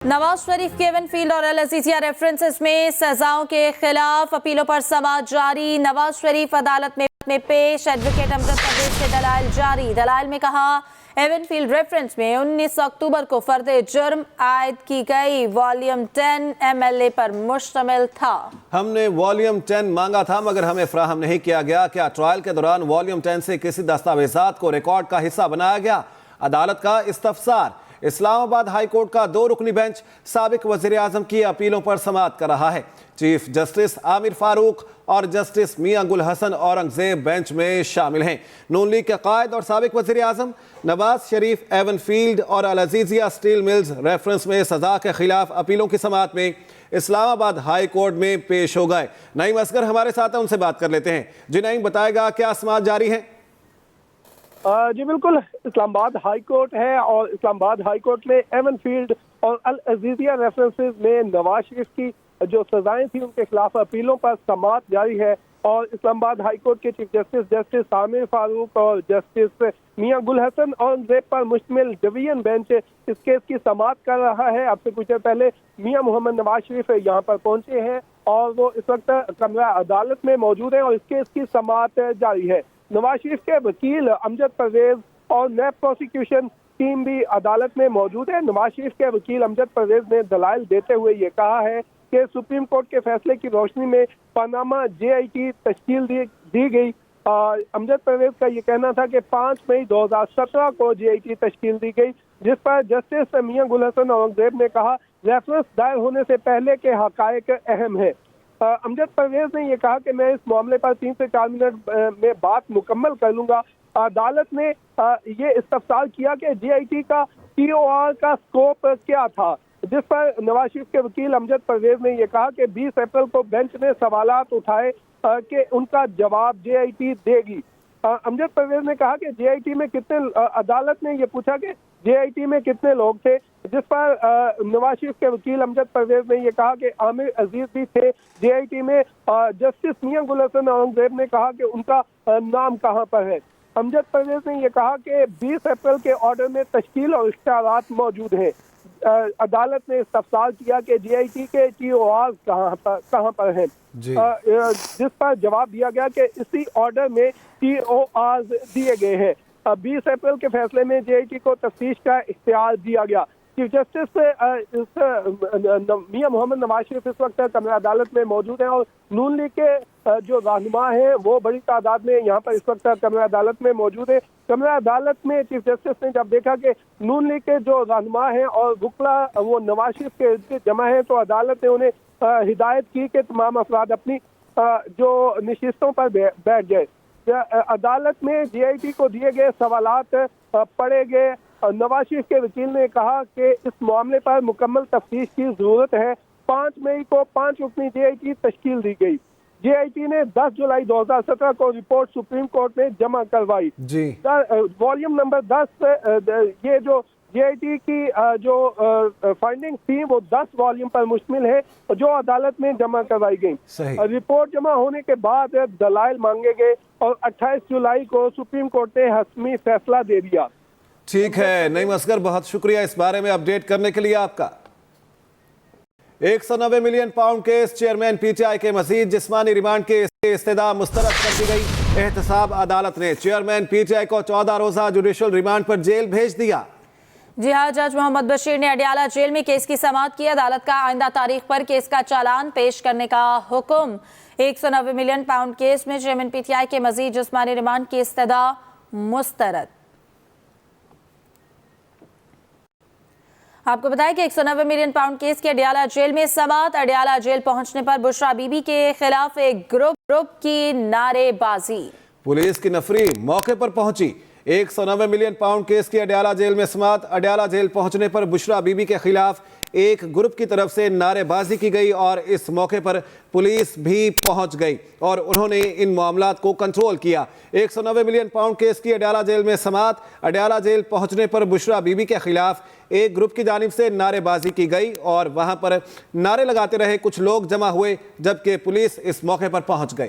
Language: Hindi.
नवाज शरीफ के एवनफील्ड और अल अजीजिया रेफरेंसेस में सजाओं के खिलाफ अपीलों पर समाअत जारी। नवाज शरीफ अदालत में पेश, एडवोकेट अमजद परवेज से दलाइल जारी। दलाइल में कहा एवनफील्ड रेफरेंस में 19 अक्टूबर को फर्दे जुर्म आयद की गई वॉल्यूम 10 MLA पर मुश्तमिल था। हमने वॉल्यूम 10 मांगा था मगर हमें फ्राहम नहीं किया गया। क्या ट्रायल के दौरान वॉल्यूम 10 से किसी दस्तावेजात को रिकॉर्ड का हिस्सा बनाया गया? अदालत का इस्तफसार। इस्लामाबाद हाई कोर्ट का 2 रुकनी बेंच साबिक वजीर आजम की अपीलों पर समाअत कर रहा है। चीफ जस्टिस आमिर फारूक और जस्टिस मियां गुल हसन औरंगजेब बेंच में शामिल हैं। नून लीग के कायद और साबिक वजीर आजम नवाज शरीफ एवनफील्ड और अल अजीजिया स्टील मिल्स रेफरेंस में सजा के खिलाफ अपीलों की समाअत में इस्लामाबाद हाई कोर्ट में पेश हो गए। नईम असगर हमारे साथ हैं, उनसे बात कर लेते हैं। जी नईम, बताएगा क्या समाअत जारी है? जी बिल्कुल, इस्लामाबाद हाई कोर्ट है और इस्लामाबाद हाई कोर्ट में एवनफील्ड और अल अजीजिया रेफरेंसेस में नवाज शरीफ की जो सजाएं थी उनके खिलाफ अपीलों पर समाअत जारी है। और इस्लामाबाद हाई कोर्ट के चीफ जस्टिस आमिर फारूक और जस्टिस मियां गुल हसन औरंगजेब पर मुश्तमिल डिवीजन बेंच इस केस की समाअत कर रहा है। आपसे कुछ देर पहले मियां मोहम्मद नवाज शरीफ यहाँ पर पहुंचे हैं और वो इस वक्त कमरा अदालत में मौजूद है और इस केस की समाअत जारी है। नवाज शरीफ के वकील अमजद परवेज और नैब प्रोसिक्यूशन टीम भी अदालत में मौजूद है। नवाज शरीफ के वकील अमजद परवेज ने दलाइल देते हुए ये कहा है कि सुप्रीम कोर्ट के फैसले की रोशनी में पनामा JIT तश्कील दी गई। अमजद परवेज का ये कहना था कि 5 मई 2017 को JIT तश्कील दी गई, जिस पर जस्टिस मियां गुल हसन औरंगजेब ने कहा रेफरेंस दायर होने से पहले के हकायक अहम है। अमजद परवेज ने यह कहा कि मैं इस मामले पर 3 से 4 मिनट में बात मुकम्मल कर लूंगा। अदालत ने ये इस्तफसार किया कि JIT का TOR का स्कोप क्या था, जिस पर नवाज शरीफ के वकील अमजद परवेज ने यह कहा कि 20 अप्रैल को बेंच ने सवालात उठाए कि उनका जवाब JIT देगी। अमजद परवेज ने कहा कि JIT में कितने, अदालत ने यह पूछा कि JIT में कितने लोग थे, जिस पर नवाज शरीफ के वकील अमजद परवेज ने यह कहा कि आमिर अजीज भी थे JIT में। जस्टिस मियां गुल हसन औरंगजेब ने कहा कि उनका नाम कहां पर है। अमजद परवेज ने यह कहा कि 20 अप्रैल के ऑर्डर में तश्कील और इश्तिहारात मौजूद हैं। अदालत ने इस्तफसार किया कि JIT के TOR कहां पर हैं, जिस पर जवाब दिया गया कि इसी ऑर्डर में TOR दिए गए हैं। 20 अप्रैल के फैसले में JIT को तफ्तीश का इख्तियार दिया गया। चीफ जस्टिस मियां मोहम्मद नवाज शरीफ इस वक्त कमरा अदालत में मौजूद हैं और नून लीग के जो रहनुमा हैं वो बड़ी तादाद में यहाँ पर इस वक्त कमरा अदालत में मौजूद है। कमरा अदालत में चीफ जस्टिस ने जब देखा कि नून लीग के जो रहनुमा हैं और वकला वो नवाज शरीफ के इर्द जमा है, तो अदालत ने उन्हें हिदायत की कि तमाम अफराद अपनी जो नशिस्तों पर बैठ जाए। अदालत में JIT को दिए गए सवालात पढ़े गए। नवाज शरीफ के वकील ने कहा कि इस मामले पर मुकम्मल तफ्तीश की जरूरत है। 5 मई को 5 रुकनी JIT तश्कील दी गई। JIT ने 10 जुलाई 2017 को रिपोर्ट सुप्रीम कोर्ट में जमा करवाई। वॉल्यूम नंबर 10, ये जो JIT की जो फाइंडिंग थी वो 10 वॉल्यूम पर मुश्तमिल है जो अदालत में जमा करवाई गई। रिपोर्ट जमा होने के बाद दलाइल मांगे गए और 28 जुलाई को सुप्रीम कोर्ट ने हतमी फैसला दे दिया। ठीक है नईम असगर, बहुत शुक्रिया इस बारे में अपडेट करने के लिए आपका। 190 million pound case, chairman PTI के मजीद जिस्मानी रिमांड के इस्तदा मुस्तरद कर दी गई। एहतसाब अदालत ने चेयरमैन PTI को 14 रोजा जुडिशल रिमांड पर जेल भेज दिया। जी हाँ, जज मोहम्मद बशीर ने अडियाला जेल में केस की समाअत की। अदालत का आइंदा तारीख पर केस का चालान पेश करने का हुक्म। 190 मिलियन पाउंड केस में चेयरमैन PTI के मजीद जिस्मानी रिमांड की इस्तदा मुस्तरद। आपको बताया कि 190 मिलियन पाउंड केस की अडियाला जेल में समाअत। अडियाला जेल पहुंचने पर बुशरा बीबी के खिलाफ एक ग्रुप की नारेबाजी। पुलिस की नफरी मौके पर पहुंची। 190 मिलियन पाउंड केस की अडियाला जेल में समाअत। अडियाला जेल पहुंचने पर बुशरा बीबी के खिलाफ एक ग्रुप की तरफ से नारेबाजी की गई और इस मौके पर पुलिस भी पहुंच गई और उन्होंने इन मामलात को कंट्रोल किया। 190 मिलियन पाउंड केस की अडियाला जेल में समाअत। अडियाला जेल पहुंचने पर बुशरा बीबी के खिलाफ एक ग्रुप की जानिब से नारेबाजी की गई और वहां पर नारे लगाते रहे कुछ लोग जमा हुए, जबकि पुलिस इस मौके पर पहुंच गई।